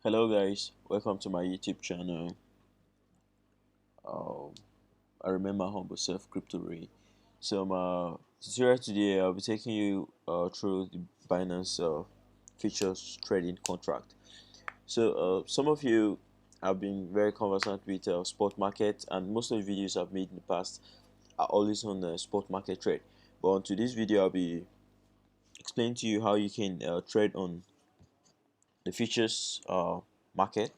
Hello guys, welcome to my YouTube channel. Um, I remember humble self crypto Ray. So my tutorial today I'll be taking you through the Binance futures trading contract. So some of you have been very conversant with spot market, and most of the videos I've made in the past are always on the spot market trade. But on today's video I'll be explaining to you how you can trade on the futures market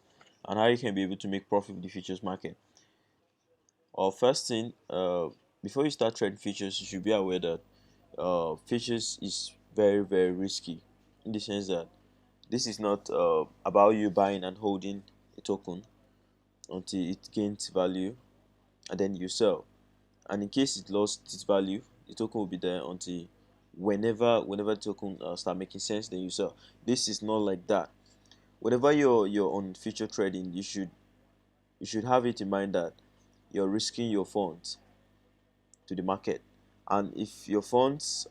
and how you can be able to make profit with the futures market. First thing, before you start trading futures, you should be aware that futures is very risky, in the sense that this is not about you buying and holding a token until it gains value and then you sell. And in case it lost its value, the token will be there until whenever the token start making sense, then you sell. This is not like that. Whenever you're on future trading, you should have it in mind that you're risking your funds to the market. And if your funds,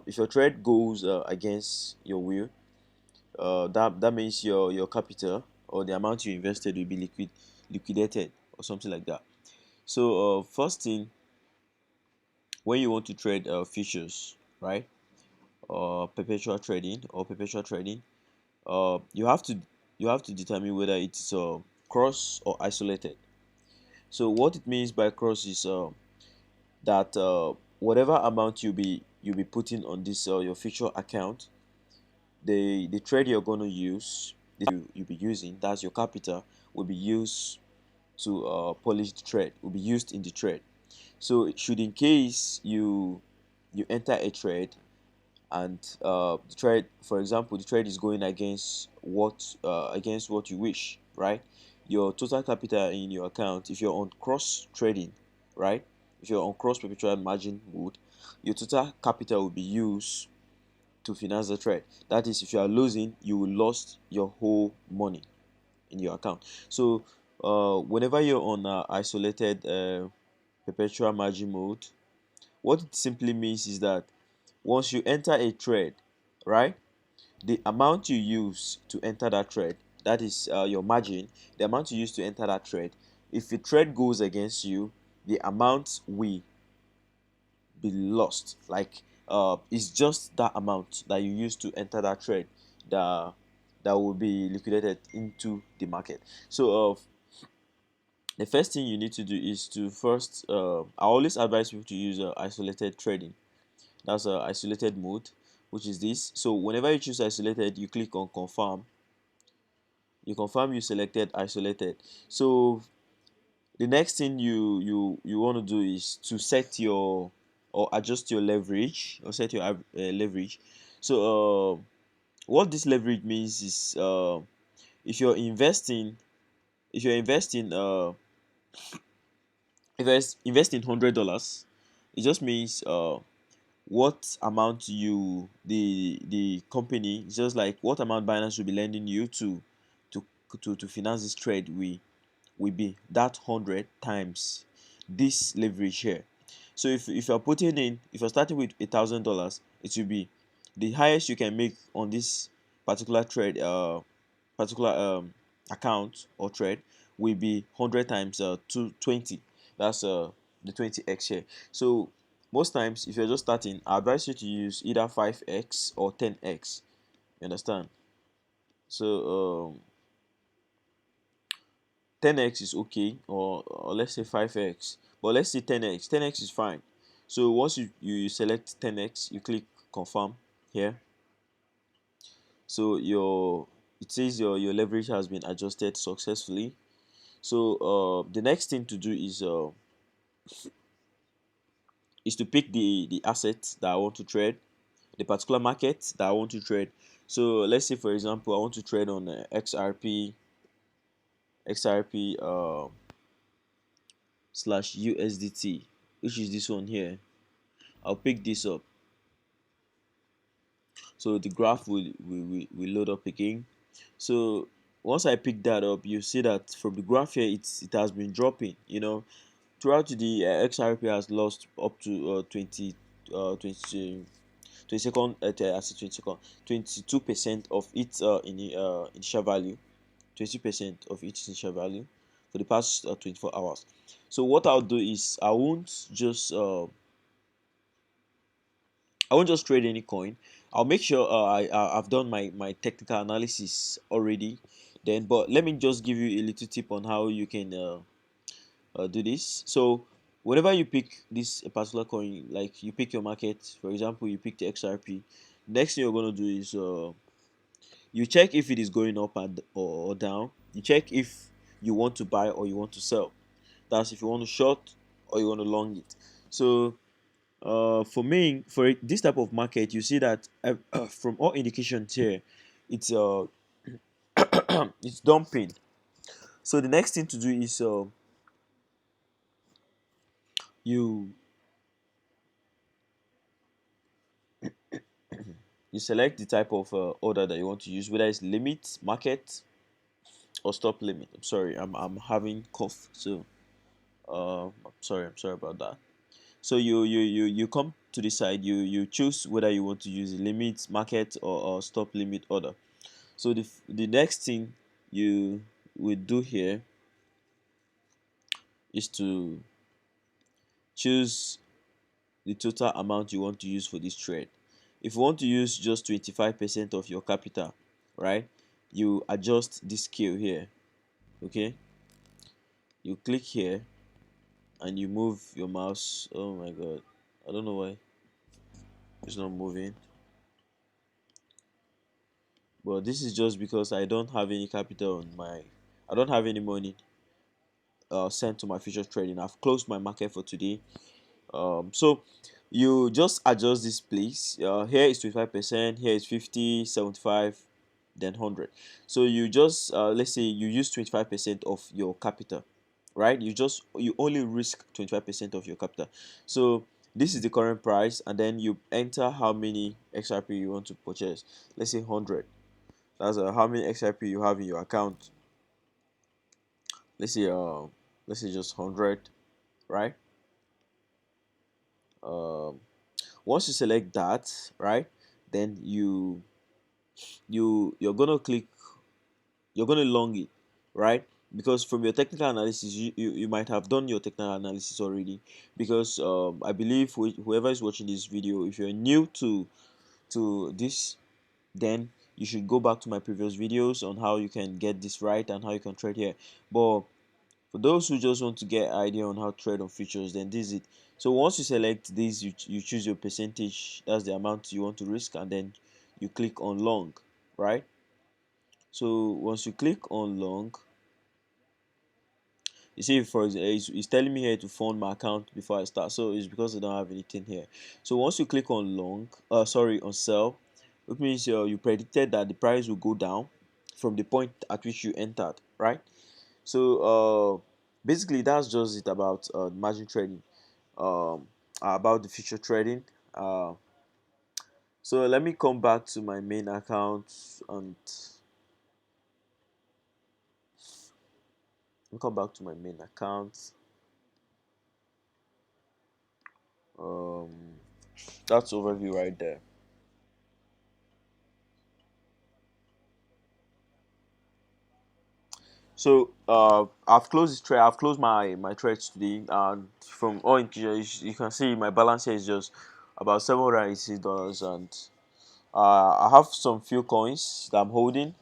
if your trade goes against your will, that means your capital or the amount you invested will be liquidated or something like that. So first thing, when you want to trade futures, right, perpetual trading, you have to determine whether it's cross or isolated. So what it means by cross is that whatever amount you'll be putting on this your future account, the trade you're going to use, you'll be using, that's your capital, will be used to polish the trade, will be used in the trade. So should in case you enter a trade and the trade, for example, the trade is going against what you wish, right? Your total capital in your account, if you're on cross trading, right, if you're on cross perpetual margin mode, your total capital will be used to finance the trade. That is, if you are losing, you will lost your whole money in your account. So whenever you're on isolated perpetual margin mode, what it simply means is that once you enter a trade, right, the amount you use to enter that trade, that is your margin, the amount you use to enter that trade, if the trade goes against you, the amount will be lost. Like it's just that amount that you use to enter that trade that will be liquidated into the market. So the first thing you need to do is to first I always advise people to use isolated trading. That's a isolated mode, which is this. So whenever you choose isolated, you click on confirm. You confirm you selected isolated. So the next thing you want to do is to set your or adjust your leverage, or set your leverage. So what this leverage means is if you're investing if you're investing if you're investing $100, it just means what amount the company, it's just like what amount Binance will be lending you to to finance this trade will be that 100 times this leverage here. So if you're putting in, if you're starting with $1,000, it will be the highest you can make on this particular trade, particular account or trade, will be 100 times 220. That's the 20x here. So most times, if you're just starting, I advise you to use either 5x or 10x. You understand? So 10x is okay, or let's say 5x, but let's say 10x. 10x is fine. So once you select 10x, you click confirm here. So it says your leverage has been adjusted successfully. So the next thing to do is to pick the asset that I want to trade, the particular market that I want to trade. So let's say, for example, I want to trade on XRP slash USDT, which is this one here. I'll pick this up. So the graph will load up again. So once I pick that up, you see that from the graph here, it has been dropping. Throughout the XRP has lost up to 22% of its initial value. 20% of each initial value for the past 24 hours. So what I'll do is I won't just trade any coin. I'll make sure I've done my technical analysis already. Then, but let me just give you a little tip on how you can do this. So whenever you pick this particular coin, like you pick your market, for example, you pick the XRP. Next thing you're gonna do is you check if it is going up or down. You check if you want to buy or you want to sell. That's if you want to short or you want to long it. So for me, for this type of market, you see that from all indications here, it's it's dumping. So the next thing to do is you you select the type of order that you want to use, whether it's limit, market, or stop limit. I'm sorry, I'm having cough, so I'm sorry about that. So you come to the side, you choose whether you want to use a limit, market, or stop limit order. So the next thing you will do here is to choose the total amount you want to use for this trade. If you want to use just 25% of your capital, right, you adjust this scale here. Okay, you click here and you move your mouse. Oh my god, I don't know why it's not moving, but this is just because I don't have any capital on my, I don't have any money sent to my future trading. I've closed my market for today. So you just adjust this place. Here is 25%, here is 50, 75, then 100. So you just let's say you use 25% of your capital, right? You only risk 25% of your capital. So this is the current price, and then you enter how many XRP you want to purchase. Let's say 100. That's how many XRP you have in your account. Let's say let's say just 100, right? um Once you select that, right, then you're gonna click, you're gonna long it, right? Because from your technical analysis, you might have done your technical analysis already. Because I believe whoever is watching this video, if you're new to this, then you should go back to my previous videos on how you can get this right and how you can trade here. But for those who just want to get an idea on how to trade on futures, then this is it. So once you select this, you choose your percentage, that's the amount you want to risk, and then you click on long, right? So once you click on long, you see, for example, it's telling me here to fund my account before I start. So it's because I don't have anything here. So once you click on long, sorry, on sell, which means you predicted that the price will go down from the point at which you entered, right? So basically that's just it about margin trading, um, about the future trading. So let me come back to my main account and come back to my main account. Um, that's overview right there. So I've closed this trade. I've closed my trades today, and from all indicators, you can see my balance here is just about $780, and I have some few coins that I'm holding.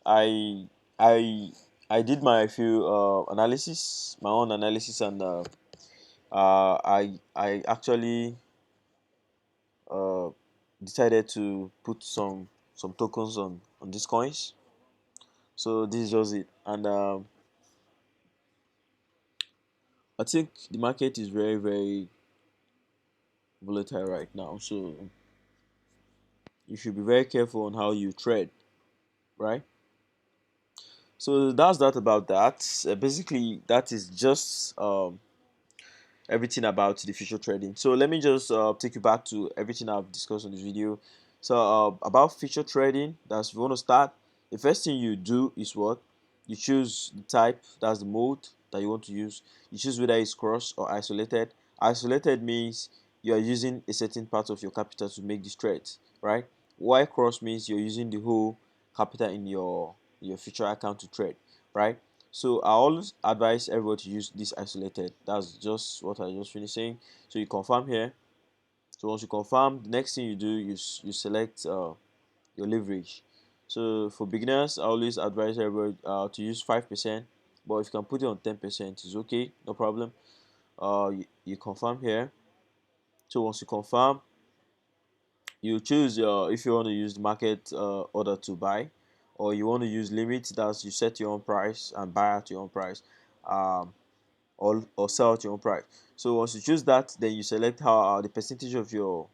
I I I did my few analysis, my own analysis, and I actually uh, decided to put some tokens on these coins. So this is just it, and I think the market is very volatile right now. So you should be very careful on how you trade, right? So that's that about that. Basically, that is just everything about the future trading. So let me just take you back to everything I've discussed on this video. So about future trading, that's if you want to start, the first thing you do is what? You choose the type, that's the mode that you want to use. You choose whether it's cross or isolated. Isolated means you are using a certain part of your capital to make this trade, right? While cross means you're using the whole capital in your your future account to trade, right? So I always advise everybody to use this isolated. That's just what I just finished saying. So you confirm here. So once you confirm, the next thing you do, you select your leverage. So for beginners, I always advise everybody to use 5%, but if you can put it on 10%, it's okay, no problem. You confirm here. So once you confirm, you choose if you want to use the market order to buy, or you want to use limit. That's you set your own price and buy at your own price, um, or sell at your own price. So once you choose that, then you select how the percentage of your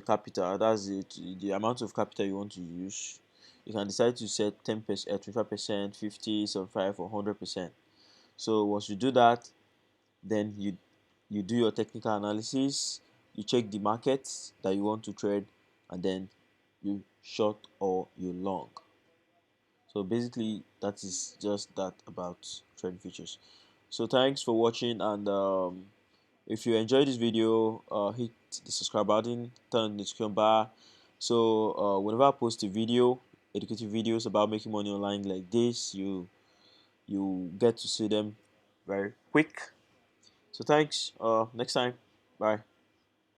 capital. That's the amount of capital you want to use. You can decide to set 10%, 25%, 50, 75, or 100%. So once you do that, then you do your technical analysis, you check the markets that you want to trade, and then you short or you long. So basically that is just that about trading futures. So thanks for watching, and if you enjoyed this video, hit the subscribe button, turn on the notification bar, so whenever I post a video, educative videos about making money online like this, you get to see them very quick. So thanks. Next time. Bye.